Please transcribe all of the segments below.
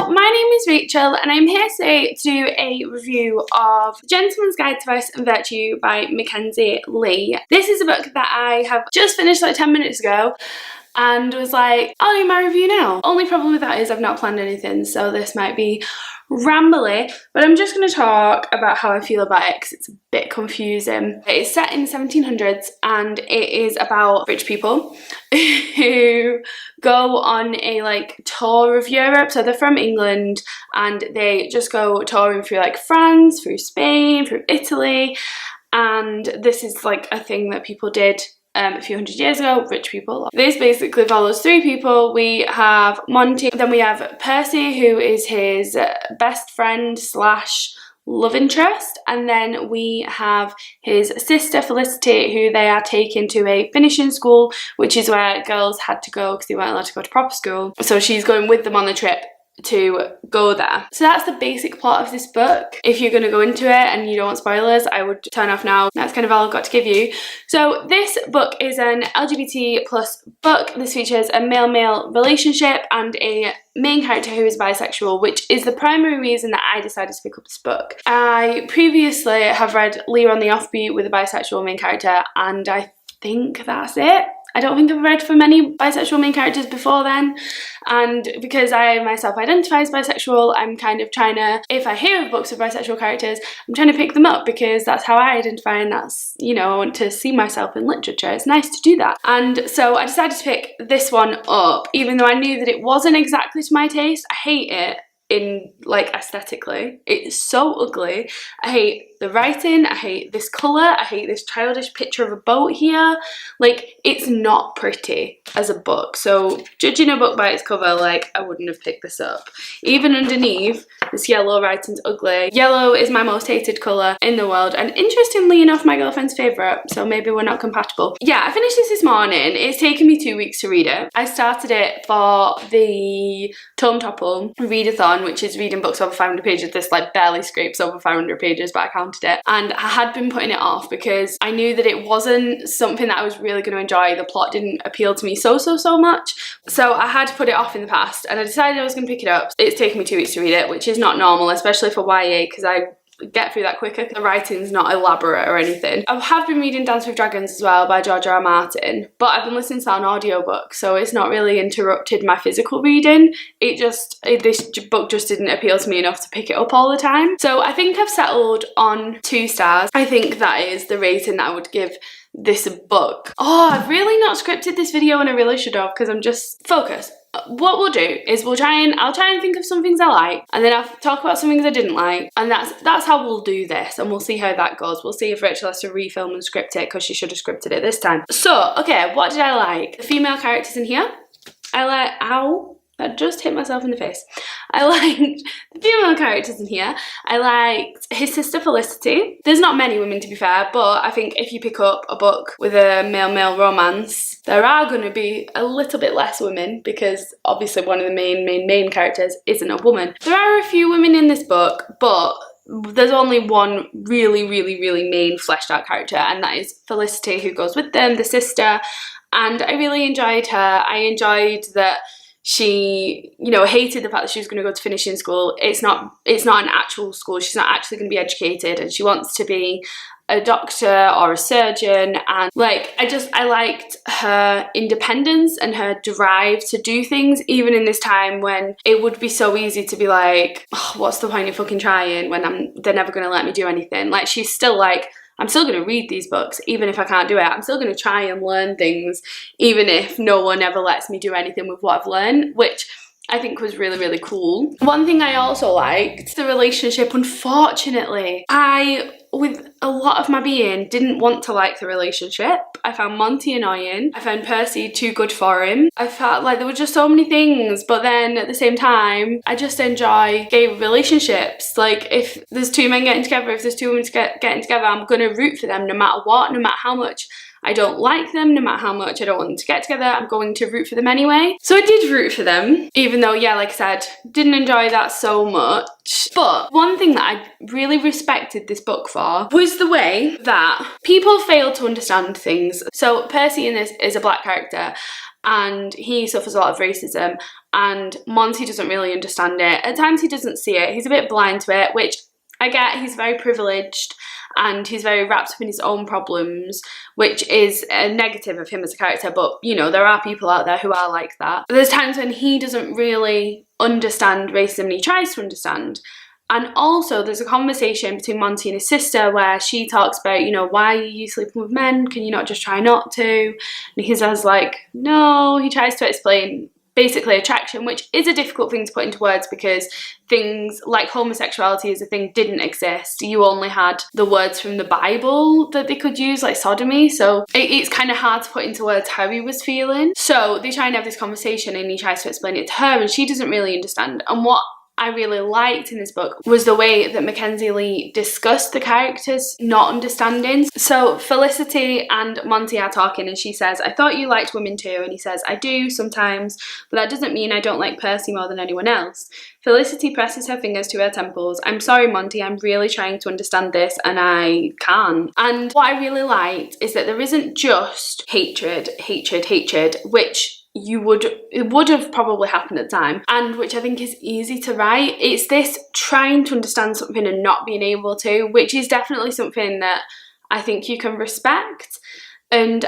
my name is Rachel and I'm here today to do a review of Gentleman's Guide to Vice and Virtue by Mackenzi Lee. This is a book that I have just finished like 10 minutes ago and was like, I'll do my review now. Only problem with that is I've not planned anything, so this might be rambly, but I'm just going to talk about how I feel about it because it's a bit confusing. It's set in the 1700s and it is about rich people who go on a like tour of Europe. So they're from England and they just go touring through like France, through Spain, through Italy, and this is like a thing that people did a few hundred years ago, rich people. This basically follows three people. We have Monty, then we have Percy, who is his best friend slash love interest, and then we have his sister Felicity, who they are taking to a finishing school, which is where girls had to go because they weren't allowed to go to proper school. So she's going with them on the trip to go there. So that's the basic plot of this book. If you're going to go into it and you don't want spoilers, I would turn off now. That's kind of all I've got to give you. So this book is an LGBT plus book. This features a male-male relationship and a main character who is bisexual, which is the primary reason that I decided to pick up this book. I previously have read Leah on the Offbeat with a bisexual main character, and I think that's it. I don't think I've read for many bisexual main characters before then, and because I myself identify as bisexual, I'm kind of trying to, if I hear of books of bisexual characters, I'm trying to pick them up because that's how I identify, and that's, you know, I want to see myself in literature. It's nice to do that. And so I decided to pick this one up, even though I knew that it wasn't exactly to my taste. I hate it in like aesthetically. It's so ugly. I hate the writing, I hate this colour, I hate this childish picture of a boat here. Like, it's not pretty as a book. So judging a book by its cover, like, I wouldn't have picked this up. Even underneath, this yellow writing's ugly. Yellow is my most hated colour in the world, and interestingly enough, my girlfriend's favourite, so maybe we're not compatible. Yeah, I finished this morning. It's taken me 2 weeks to read it. I started it for the Tome Topple readathon, which is reading books over 500 pages. This like barely scrapes over 500 pages, but I counted it. And I had been putting it off because I knew that it wasn't something that I was really going to enjoy. The plot didn't appeal to me so much. So I had to put it off in the past, and I decided I was going to pick it up. It's taken me 2 weeks to read it, which is not normal, especially for YA, because I get through that quicker. The writing's not elaborate or anything. I have been reading Dance with Dragons as well by George R. R. Martin, but I've been listening to an audiobook, so it's not really interrupted my physical reading. This book just didn't appeal to me enough to pick it up all the time. So I think I've settled on 2 stars. I think that is the rating that I would give this book. Oh, I've really not scripted this video, and I really should have, because I'm just focused. What we'll do is I'll try and think of some things I like, and then I'll talk about some things I didn't like, and that's how we'll do this, and we'll see how that goes. We'll see if Rachel has to refilm and script it, because she should have scripted it this time. So, okay, what did I like? The female characters in here. I like, ow, I just hit myself in the face. I liked the female characters in here. I liked his sister Felicity. There's not many women, to be fair, but I think if you pick up a book with a male-male romance, there are going to be a little bit less women, because obviously one of the main characters isn't a woman. There are a few women in this book, but there's only one really main fleshed out character, and that is Felicity, who goes with them, the sister, and I really enjoyed her. I enjoyed that she, you know, hated the fact that she was going to go to finishing school. It's not an actual school. She's not actually going to be educated, and she wants to be a doctor or a surgeon. And like, I liked her independence and her drive to do things, even in this time when it would be so easy to be like, oh, what's the point of fucking trying when they're never going to let me do anything. Like, she's still like, I'm still going to read these books even if I can't do it. I'm still going to try and learn things even if no one ever lets me do anything with what I've learned, which I think was really cool. One thing I also liked, the relationship. Unfortunately, with a lot of my being, didn't want to like the relationship. I found Monty annoying. I found Percy too good for him. I felt like there were just so many things, but then at the same time, I just enjoy gay relationships. Like, if there's 2 men getting together, if there's 2 women getting together, I'm gonna root for them no matter what, no matter how much I don't like them, no matter how much I don't want them to get together, I'm going to root for them anyway. So I did root for them, even though, yeah, like I said, didn't enjoy that so much. But one thing that I really respected this book for was the way that people fail to understand things. So Percy in this is a black character, and he suffers a lot of racism, and Monty doesn't really understand it. At times he doesn't see it, he's a bit blind to it, which I get. He's very privileged and he's very wrapped up in his own problems, which is a negative of him as a character, but you know, there are people out there who are like that. There's times when he doesn't really understand racism and he tries to understand. And also there's a conversation between Monty and his sister where she talks about, you know, why are you sleeping with men? Can you not just try not to? And he says like, no. He tries to explain basically attraction, which is a difficult thing to put into words because things like homosexuality as a thing didn't exist. You only had the words from the Bible that they could use, like sodomy, so it's kind of hard to put into words how he was feeling. So they try and have this conversation and he tries to explain it to her and she doesn't really understand. And what I really liked in this book was the way that Mackenzi Lee discussed the characters not understanding. So Felicity and Monty are talking and she says, I thought you liked women too, and he says, I do sometimes, but that doesn't mean I don't like Percy more than anyone else. Felicity presses her fingers to her temples. I'm sorry, Monty, I'm really trying to understand this and I can't. And what I really liked is that there isn't just hatred, which it would have probably happened at the time, and which I think is easy to write. It's this trying to understand something and not being able to, which is definitely something that I think you can respect. And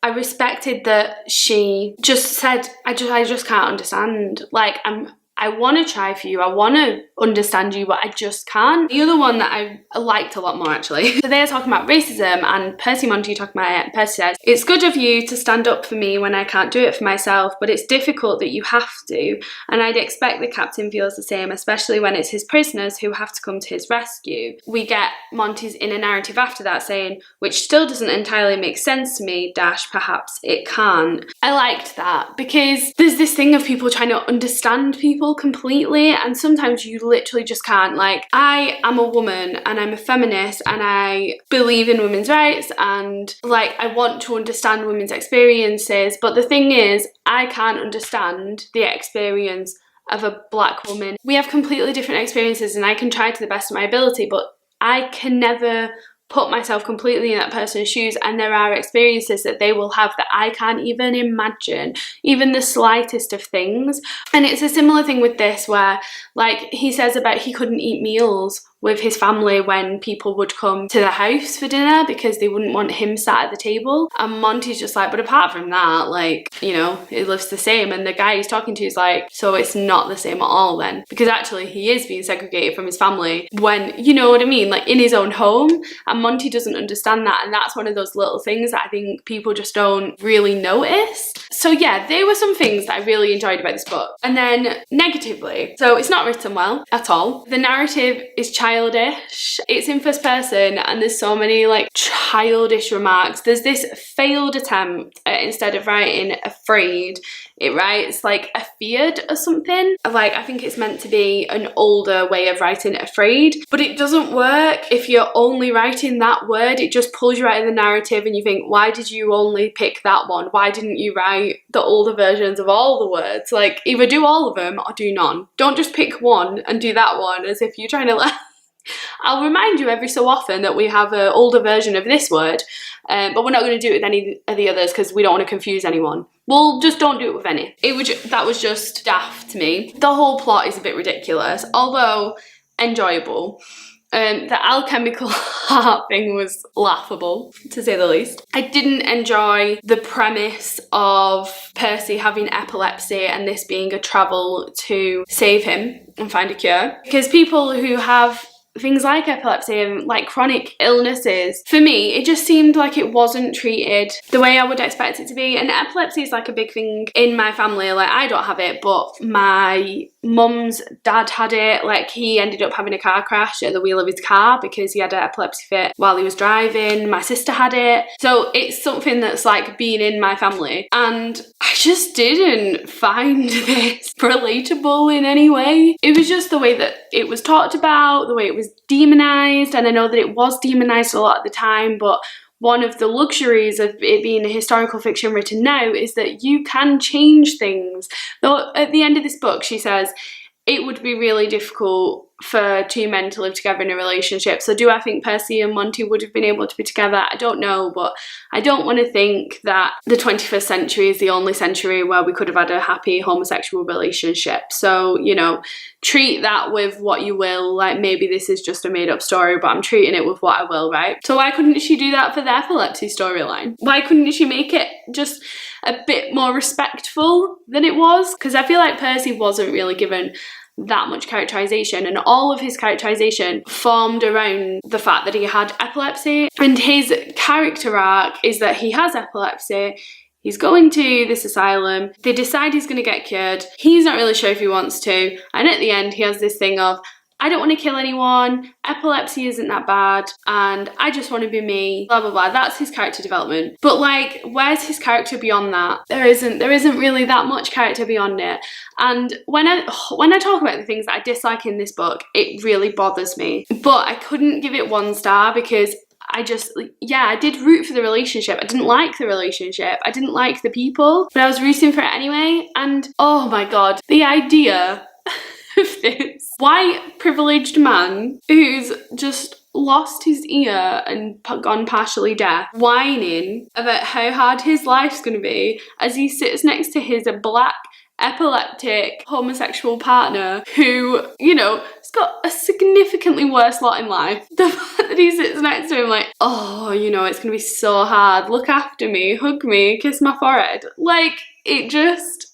I respected that she just said, I just can't understand. Like, I want to try for you, I want to understand you, but I just can't. The other one that I liked a lot more actually. So they're talking about racism and Percy and Monty talking about it. Percy says, it's good of you to stand up for me when I can't do it for myself, but it's difficult that you have to, and I'd expect the captain feels the same, especially when it's his prisoners who have to come to his rescue. We get Monty's inner narrative after that saying, which still doesn't entirely make sense to me, perhaps it can't. I liked that because there's this thing of people trying to understand people completely, and sometimes you literally just can't. Like, I am a woman and I'm a feminist and I believe in women's rights and like I want to understand women's experiences, but the thing is I can't understand the experience of a black woman. We have completely different experiences and I can try to the best of my ability, but I can never put myself completely in that person's shoes, and there are experiences that they will have that I can't even imagine, even the slightest of things. And it's a similar thing with this where, like, he says about he couldn't eat meals with his family when people would come to the house for dinner because they wouldn't want him sat at the table. And Monty's just like, but apart from that, like, you know, it lives the same. And the guy he's talking to is like, so it's not the same at all then, because actually he is being segregated from his family when, you know what I mean, like in his own home. And Monty doesn't understand that, and that's one of those little things that I think people just don't really notice. So yeah, there were some things that I really enjoyed about this book. And then negatively, so it's not written well at all. The narrative is childish. It's in first person and there's so many like childish remarks. There's this failed attempt at, instead of writing afraid, it writes like afeared or something. Like, I think it's meant to be an older way of writing afraid, but it doesn't work if you're only writing that word. It just pulls you out of the narrative and you think, why did you only pick that one? Why didn't you write the older versions of all the words? Like, either do all of them or do none. Don't just pick one and do that one as if you're trying to like I'll remind you every so often that we have an older version of this word, but we're not going to do it with any of the others because we don't want to confuse anyone. Well, just don't do it with any. That was just daft to me. The whole plot is a bit ridiculous, although enjoyable. The alchemical heart thing was laughable, to say the least. I didn't enjoy the premise of Percy having epilepsy and this being a travel to save him and find a cure, because people who have things like epilepsy and like chronic illnesses, for me it just seemed like it wasn't treated the way I would expect it to be. And epilepsy is like a big thing in my family. Like, I don't have it, but my mum's dad had it. Like, he ended up having a car crash at the wheel of his car because he had an epilepsy fit while he was driving. My sister had it, so it's something that's like been in my family, and I just didn't find this relatable in any way. It was just the way that it was talked about, the way it was demonized, and I know that it was demonized a lot at the time, but one of the luxuries of it being a historical fiction written now is that you can change things. Though at the end of this book she says it would be really difficult for two men to live together in a relationship. So do I think Percy and Monty would have been able to be together? I don't know, but I don't want to think that the 21st century is the only century where we could have had a happy homosexual relationship. So, you know, treat that with what you will. Like, maybe this is just a made-up story, but I'm treating it with what I will, right? So why couldn't she do that for the epilepsy storyline? Why couldn't she make it just a bit more respectful than it was? Because I feel like Percy wasn't really given that much characterization, and all of his characterization formed around the fact that he had epilepsy, and his character arc is that he has epilepsy, he's going to this asylum, they decide he's going to get cured, he's not really sure if he wants to, and at the end he has this thing of, I don't want to kill anyone, epilepsy isn't that bad, and I just want to be me, blah blah blah. That's his character development. But like, where's his character beyond that? There isn't really that much character beyond it. And when I talk about the things that I dislike in this book, it really bothers me. But I couldn't give it 1 star because I just, yeah, I did root for the relationship. I didn't like the relationship. I didn't like the people, but I was rooting for it anyway. And oh my God, the idea of this white privileged man who's just lost his ear and gone partially deaf, whining about how hard his life's going to be as he sits next to his black epileptic homosexual partner who, you know, has got a significantly worse lot in life. The fact that he sits next to him like, oh, you know, it's gonna be so hard, look after me, hug me, kiss my forehead, like, it just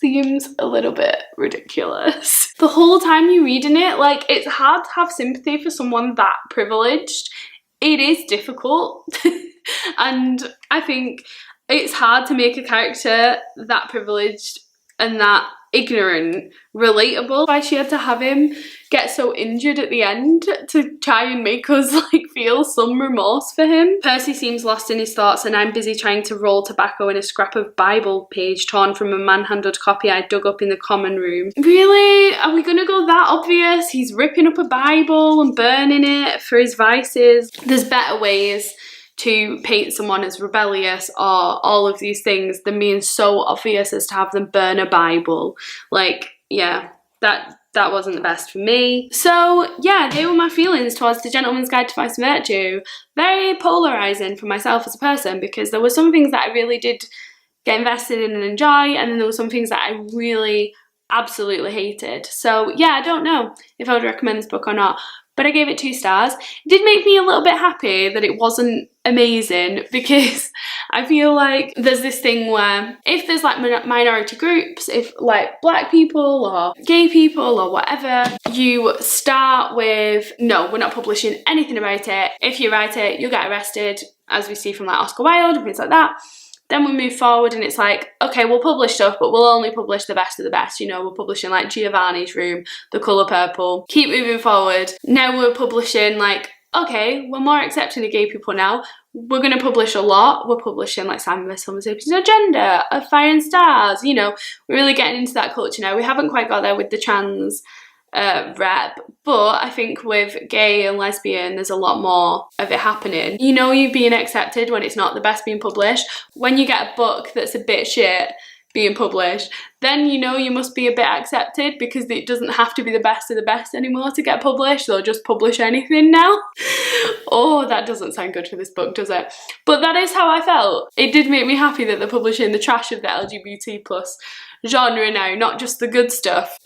seems a little bit ridiculous. The whole time you're reading it, like, it's hard to have sympathy for someone that privileged. It is difficult. And I think it's hard to make a character that privileged and that ignorant relatable. Why she had to have him get so injured at the end to try and make us like feel some remorse for him. Percy seems lost in his thoughts, and I'm busy trying to roll tobacco in a scrap of Bible page torn from a manhandled copy I dug up in the common room. Really? Are we gonna go that obvious? He's ripping up a Bible and burning it for his vices. There's better ways to paint someone as rebellious or all of these things than being so obvious as to have them burn a Bible. Like, yeah, that wasn't the best for me. So yeah, they were my feelings towards The Gentleman's Guide to Vice and Virtue. Very polarizing for myself as a person, because there were some things that I really did get invested in and enjoy, and then there were some things that I really absolutely hated. So yeah, I don't know if I would recommend this book or not, but I gave it 2 stars. It did make me a little bit happy that it wasn't amazing, because I feel like there's this thing where if there's like minority groups, if like black people or gay people or whatever, you start with, no, we're not publishing anything about it. If you write it, you'll get arrested, as we see from like Oscar Wilde and things like that. Then we move forward and it's like, okay, we'll publish stuff, but we'll only publish the best of the best. You know, we're publishing like Giovanni's Room, The Colour Purple. Keep moving forward. Now we're publishing like, okay, we're more accepting of gay people now. We're going to publish a lot. We're publishing like Simon vs. Homo Sapiens Agenda, of Fire and Stars. You know, we're really getting into that culture now. We haven't quite got there with the trans rep, but I think with gay and lesbian there's a lot more of it happening. You know, you're being accepted when it's not the best being published. When you get a book that's a bit shit being published, then you know you must be a bit accepted, because it doesn't have to be the best of the best anymore to get published. They'll just publish anything now. Oh, that doesn't sound good for this book, does it? But that is how I felt. It did make me happy that they're publishing the trash of the LGBT plus genre now, not just the good stuff.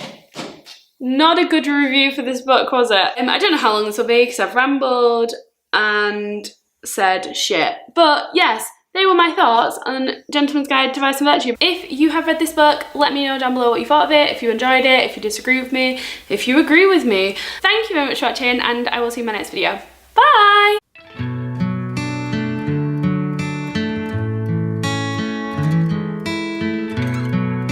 Not a good review for this book, was it? I don't know how long this will be because I've rambled and said shit. But yes, they were my thoughts on Gentleman's Guide to Vice and Virtue. If you have read this book, let me know down below what you thought of it, if you enjoyed it, if you disagree with me, if you agree with me. Thank you very much for watching, and I will see you in my next video. Bye!